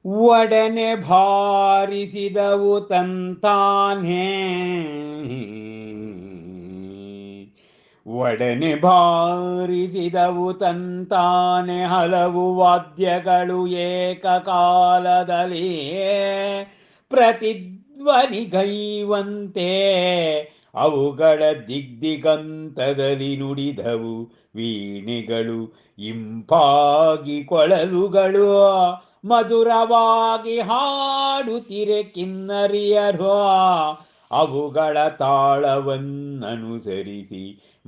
ಒಡನೆ ಭಾರಿಸಿದವು ತಂತಾನೇ. ಒಡನೆ ಬಾರಿಸಿದವು ತಂತಾನೆ ಹಲವು ವಾದ್ಯಗಳು ಏಕಕಾಲದಲ್ಲಿ ಪ್ರತಿಧ್ವನಿಗೈವಂತೆ ಅವುಗಳ ದಿಗ್ದಿಗಂತದಲ್ಲಿ ನುಡಿದವು ವೀಣೆಗಳು ಇಂಪಾಗಿ ಕೊಳಲುಗಳು ಮಧುರವಾಗಿ ಹಾಡುತ್ತಿರೆ ಕಿನ್ನರಿಯರು ಅವುಗಳ ತಾಳವನ್ನನುಸರಿಸಿ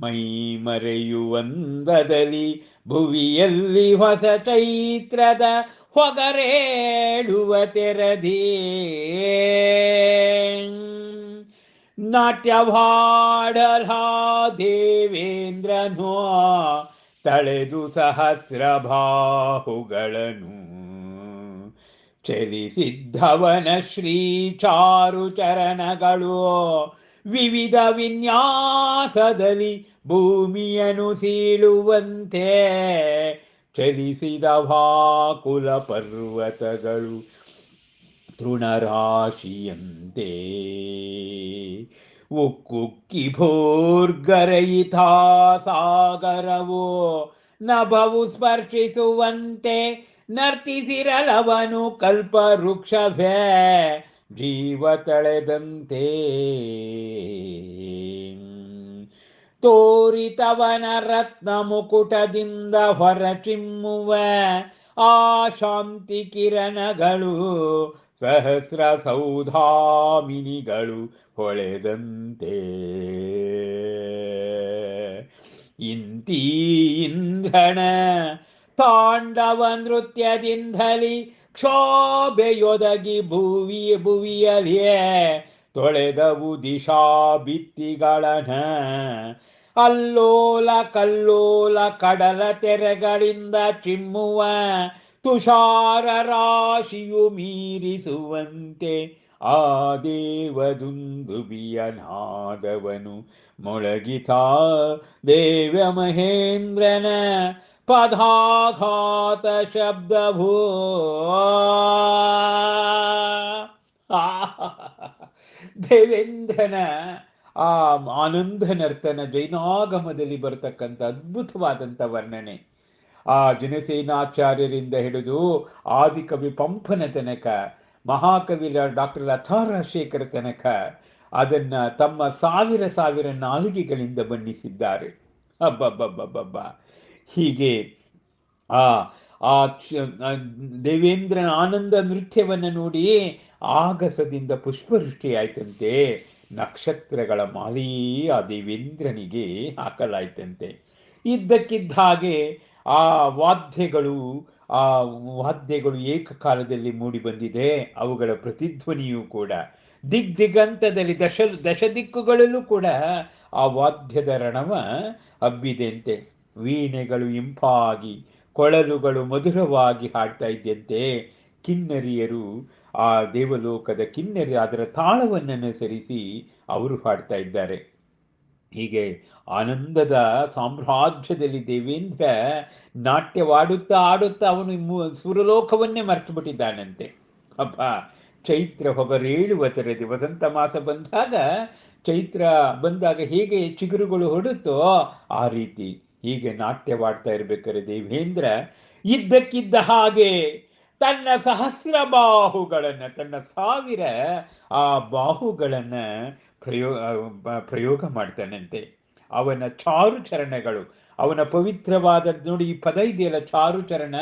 ಮೈ ಮರೆಯುವಂದದಲ್ಲಿ ಭುವಿಯಲ್ಲಿ ಹೊಸ ಚೈತ್ರದ ಹೊಗರೇಳುವ ತೆರದಿ ನಾಟ್ಯವಾಡಲ ದೇವೇಂದ್ರನೋ ತಳೆದು ಸಹಸ್ರ ಬಾಹುಗಳನ್ನು ಚಲಿಸಿದ್ದವನ ಶ್ರೀ ಚಾರು ಚರಣಗಳು ವಿವಿಧ ವಿನ್ಯಾಸದಲ್ಲಿ ಭೂಮಿಯನ್ನು ಸೀಳುವಂತೆ ಚಲಿಸಿದ ವಾಕುಲ ಪರ್ವತಗಳು ತೃಣರಾಶಿಯಂತೆ ಉಕ್ಕುಕ್ಕಿ ಭೋರ್ಗರಯಿತಾ ಸಾಗರವು ನಭವು ಸ್ಪರ್ಶಿಸುವಂತೆ ನರ್ತಿಸಿರಲವನು ಕಲ್ಪವೃಕ್ಷವೇ ಜೀವ ತಳೆದಂತೆ ತೋರಿತವನ ರತ್ನ ಮುಕುಟದಿಂದ ಹೊರಚಿಮ್ಮುವ ಆ ಶಾಂತಿ ಕಿರಣಗಳು ಸಹಸ್ರ ಸೌಧಾಮಿನಿಗಳು ಹೊಳೆದಂತೆ ಇಂತೀ ಇಂದ್ರನ ತಾಂಡವ ನೃತ್ಯದಿಂದಲಿ ಕ್ಷೋಭೆಯೊದಗಿ ಭುವಿಯಲಿಯೇ ತೊಳೆದವು ದಿಶಾ ಭಿತ್ತಿಗಳನ ಅಲ್ಲೋಲ ಕಲ್ಲೋಲ ಕಡಲ ತೆರೆಗಳಿಂದ ಚಿಮ್ಮುವ ತುಷಾರ ರಾಶಿಯು ಮೀರಿಸುವಂತೆ ಆ ದೇವದುಂದುಬಿಯ ನಾದವನು ಮೊಳಗಿತಾ ದೇವ ಮಹೇಂದ್ರನ ಪದಾಘಾತ ಶಬ್ದಭೂ ದೇವೇಂದ್ರನ ಆ ಆನಂದ ನರ್ತನ ಜೈನಾಗಮದಲ್ಲಿ ಬರತಕ್ಕಂಥ ಅದ್ಭುತವಾದಂಥ ವರ್ಣನೆ. ಆ ಜನಸೇನಾಚಾರ್ಯರಿಂದ ಹಿಡಿದು ಆದಿಕವಿ ಪಂಪನ ತನಕ, ಮಹಾಕವಿ ಡಾಕ್ಟರ್ ಲತಾ ರಾಜಶೇಖರ ತನಕ ಅದನ್ನ ತಮ್ಮ ಸಾವಿರ ನಾಲಿಗೆಗಳಿಂದ ಬಣ್ಣಿಸಿದ್ದಾರೆ. ಹಬ್ಬಬ್ಬಬ್ಬಬ್ಬ. ಹೀಗೆ ಆ ಆ ದೇವೇಂದ್ರನ ಆನಂದ ನೃತ್ಯವನ್ನು ನೋಡಿ ಆಗಸದಿಂದ ಪುಷ್ಪವೃಷ್ಟಿಯಾಯ್ತಂತೆ. ನಕ್ಷತ್ರಗಳ ಮಾಲೆಯೇ ಆ ದೇವೇಂದ್ರನಿಗೆ ಹಾಕಲಾಯ್ತಂತೆ. ಇದ್ದಕ್ಕಿದ್ದ ಹಾಗೆ ಆ ವಾದ್ಯಗಳು ಆ ವಾದ್ಯಗಳು ಏಕಕಾಲದಲ್ಲಿ ಮೂಡಿ ಬಂದಿದೆ. ಅವುಗಳ ಪ್ರತಿಧ್ವನಿಯೂ ಕೂಡ ದಿಗ್ದಿಗಂತದಲ್ಲಿ ದಶ ದಿಕ್ಕುಗಳಲ್ಲೂ ಕೂಡ ಆ ವಾದ್ಯದ ರಣವ ಹಬ್ಬಿದೆಯಂತೆ. ವೀಣೆಗಳು ಇಂಪಾಗಿ, ಕೊಳಲುಗಳು ಮಧುರವಾಗಿ ಹಾಡ್ತಾ ಇದ್ದಂತೆ ಕಿನ್ನರಿಯರು, ಆ ದೇವಲೋಕದ ಕಿನ್ನರಿ ಅದರ ತಾಳವನ್ನನುಸರಿಸಿ ಅವರು ಹಾಡ್ತಾ ಇದ್ದಾರೆ. ಹೀಗೆ ಆನಂದದ ಸಾಮ್ರಾಜ್ಯದಲ್ಲಿ ದೇವೇಂದ್ರ ನಾಟ್ಯವಾಡುತ್ತಾ ಆಡುತ್ತಾ ಅವನು ಸುರಲೋಕವನ್ನೇ ಮರೆತು ಬಿಟ್ಟಿದ್ದಾನಂತೆ. ಅಬ್ಬ, ಚೈತ್ರ ಹೊಗರೇಳುವ ತೆರೆದಿ ವಸಂತ ಮಾಸ ಬಂದಾಗ, ಚೈತ್ರ ಬಂದಾಗ ಹೇಗೆ ಚಿಗುರುಗಳು ಹೊಡುತ್ತೋ ಆ ರೀತಿ ಹೀಗೆ ನಾಟ್ಯವಾಡ್ತಾ ಇರ್ಬೇಕಾದ್ರೆ ದೇವೇಂದ್ರ ಇದ್ದಕ್ಕಿದ್ದ ಹಾಗೆ ತನ್ನ ಸಹಸ್ರ ಬಾಹುಗಳನ್ನ, ತನ್ನ ಸಾವಿರ ಆ ಬಾಹುಗಳನ್ನ ಪ್ರಯೋಗ ಮಾಡ್ತಾನಂತೆ. ಅವನ ಚಾರುಚರಣಗಳು, ಅವನ ಪವಿತ್ರವಾದ, ನೋಡಿ ಈ ಪದ ಇದೆಯಲ್ಲ ಚಾರುಚರಣ,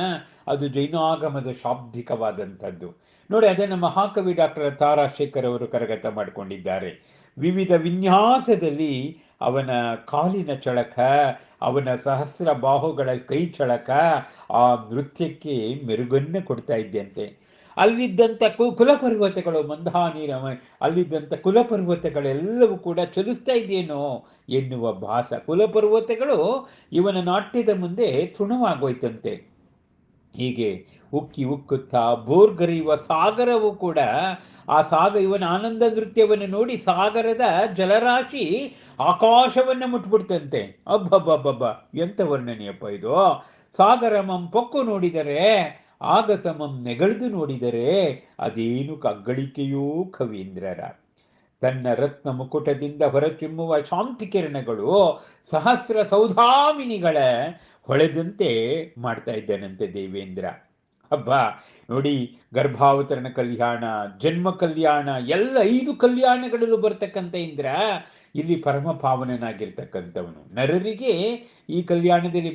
ಅದು ಜೈನಾಗಮದ ಶಾಬ್ದಿಕವಾದಂಥದ್ದು. ನೋಡಿ ಅದನ್ನು ಮಹಾಕವಿ ಡಾಕ್ಟರ್ ತಾರಾಶೇಖರ್ ಅವರು ಕರಗತ ಮಾಡಿಕೊಂಡಿದ್ದಾರೆ. ವಿವಿಧ ವಿನ್ಯಾಸದಲ್ಲಿ ಅವನ ಕಾಲಿನ ಚಳಕ, ಅವನ ಸಹಸ್ರ ಬಾಹುಗಳ ಕೈ ಚಳಕ ಆ ನೃತ್ಯಕ್ಕೆ ಮೆರುಗನ್ನು ಕೊಡ್ತಾ ಇದ್ದಂತೆ. ಅಲ್ಲಿದ್ದಂಥ ಕುಲಪರ್ವತಗಳು, ಮಂದಾನೀರ ಅಲ್ಲಿದ್ದಂಥ ಕುಲಪರ್ವತಗಳೆಲ್ಲವೂ ಕೂಡ ಚಲಿಸ್ತಾ ಇದೆಯೇನೋ ಎನ್ನುವ ಭಾಸ. ಕುಲಪರ್ವತಗಳು ಇವನ ನಾಟ್ಯದ ಮುಂದೆ ತೃಣವಾಗೋಯ್ತಂತೆ. ಹೀಗೆ ಉಕ್ಕಿ ಉಕ್ಕುತ್ತಾ ಬೋರ್ಗರೆಯುವ ಸಾಗರವು ಕೂಡ, ಆ ಇವನ ಆನಂದ ನೃತ್ಯವನ್ನು ನೋಡಿ ಸಾಗರದ ಜಲರಾಶಿ ಆಕಾಶವನ್ನ ಮುಟ್ಬಿಡ್ತಂತೆ. ಅಬ್ಬಬ್ಬಬ್ಬಬ್ಬ, ಎಂಥ ವರ್ಣನೆಯಪ್ಪ ಇದು! ಸಾಗರ ಪೊಕ್ಕು ನೋಡಿದರೆ ಆಗ ಸಮಂ ನೆಗಳ್ದು ನೋಡಿದರೆ ಅದೇನು ಕಗ್ಗಳಿಕೆಯೂ ಕವೀಂದ್ರರ. ತನ್ನ ರತ್ನ ಮುಕುಟದಿಂದ ಹೊರಚಿಮ್ಮುವ ಶಾಂತಿ ಕಿರಣಗಳು ಸಹಸ್ರ ಸೌಧಾಮಿನಿಗಳ ಹೊಳೆದಂತೆ ಮಾಡ್ತಾ ಇದ್ದಾನಂತೆ ದೇವೇಂದ್ರ. ಹಬ್ಬ ನೋಡಿ, ಗರ್ಭಾವತರಣ ಕಲ್ಯಾಣ, ಜನ್ಮ ಕಲ್ಯಾಣ, ಎಲ್ಲ 5 ಕಲ್ಯಾಣಗಳಲ್ಲೂ ಬರ್ತಕ್ಕಂಥ ಇಂದ್ರ ಇಲ್ಲಿ ಪರಮ ಪಾವನನಾಗಿರ್ತಕ್ಕಂಥವನು. ನರರಿಗೆ ಈ ಕಲ್ಯಾಣದಲ್ಲಿ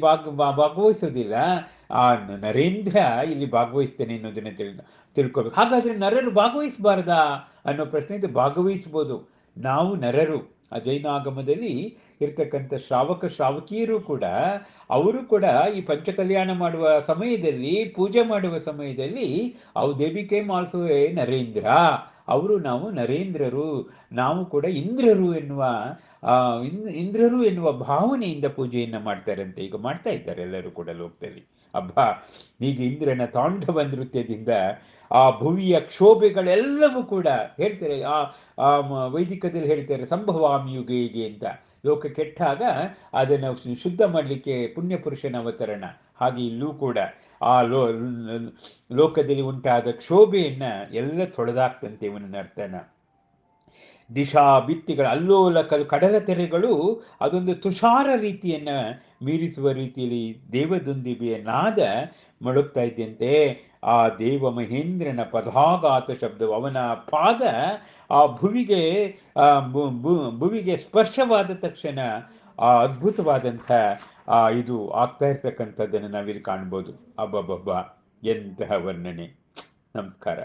ಭಾಗವಹಿಸೋದಿಲ್ಲ, ಆ ನರೇಂದ್ರ ಇಲ್ಲಿ ಭಾಗವಹಿಸ್ತೇನೆ ಅನ್ನೋದನ್ನ ತಿಳ್ಕೊಬೇಕು. ಹಾಗಾದ್ರೆ ನರರು ಭಾಗವಹಿಸಬಾರ್ದಾ ಅನ್ನೋ ಪ್ರಶ್ನೆ ಇದು. ಭಾಗವಹಿಸ್ಬೋದು. ನಾವು ನರರು ಅಜೈನಾಗಮದಲ್ಲಿ ಇರ್ತಕ್ಕಂಥ ಶ್ರಾವಕ ಶ್ರಾವಕಿಯರು ಕೂಡ, ಅವರು ಕೂಡ ಈ ಪಂಚಕಲ್ಯಾಣ ಮಾಡುವ ಸಮಯದಲ್ಲಿ, ಪೂಜೆ ಮಾಡುವ ಸಮಯದಲ್ಲಿ ಅವು ದೇವಿಕೆ ಆಲ್ಸೋ ನರೇಂದ್ರ, ಅವರು ನಾವು ನರೇಂದ್ರರು, ನಾವು ಕೂಡ ಇಂದ್ರರು ಎನ್ನುವ ಇಂದ್ರರು ಎನ್ನುವ ಭಾವನೆಯಿಂದ ಪೂಜೆಯನ್ನ ಮಾಡ್ತಾರಂತೆ. ಈಗ ಮಾಡ್ತಾ ಇದ್ದಾರೆ ಎಲ್ಲರೂ ಕೂಡ ಲೋಕದಲ್ಲಿ. ಹಬ್ಬ ಈಗ ಇಂದ್ರನ ತಾಂಡವ ನೃತ್ಯದಿಂದ ಆ ಭುವಿಯ ಕ್ಷೋಭೆಗಳೆಲ್ಲವೂ ಕೂಡ ಹೇಳ್ತಾರೆ. ವೈದಿಕದಲ್ಲಿ ಹೇಳ್ತಾರೆ ಸಂಭವಾಮಿ ಯುಗೇಗೆ ಅಂತ. ಲೋಕ ಕೆಟ್ಟಾಗ ಅದನ್ನು ಶುದ್ಧ ಮಾಡಲಿಕ್ಕೆ ಪುಣ್ಯ ಪುರುಷನ ಅವತರಣ. ಹಾಗೆ ಇಲ್ಲೂ ಕೂಡ ಆ ಲೋಕದಲ್ಲಿ ಉಂಟಾದ ಕ್ಷೋಭೆಯನ್ನ ಎಲ್ಲ ತೊಳೆದಾಕ್ತಂತೆ ಇವನ ನರ್ತನ. ದಿಶಾ ಭಿತ್ತಿಗಳ ಅಲ್ಲೋಲ ಕಡಲ ತೆರೆಗಳು ಅದೊಂದು ತುಷಾರ ರೀತಿಯನ್ನ ಮೀರಿಸುವ ರೀತಿಯಲ್ಲಿ ದೇವದುಂದಿಬೆಯ ನಾದ ಮೊಳಗ್ತಾ ಇದ್ದಂತೆ. ಆ ದೇವ ಮಹೇಂದ್ರನ ಪದಾಘಾತ ಶಬ್ದವು, ಅವನ ಪಾದ ಆ ಭುವಿಗೆ ಸ್ಪರ್ಶವಾದ ತಕ್ಷಣ ಆ ಅದ್ಭುತವಾದಂಥ ಇದು ಆಗ್ತಾ ಇರ್ತಕ್ಕಂಥದ್ದನ್ನು ನಾವಿಲ್ಲಿ ಕಾಣ್ಬೋದು. ಅಬ್ಬಬ್ಬಬ್ಬ, ಎಂತಹ ವರ್ಣನೆ! ನಮಸ್ಕಾರ.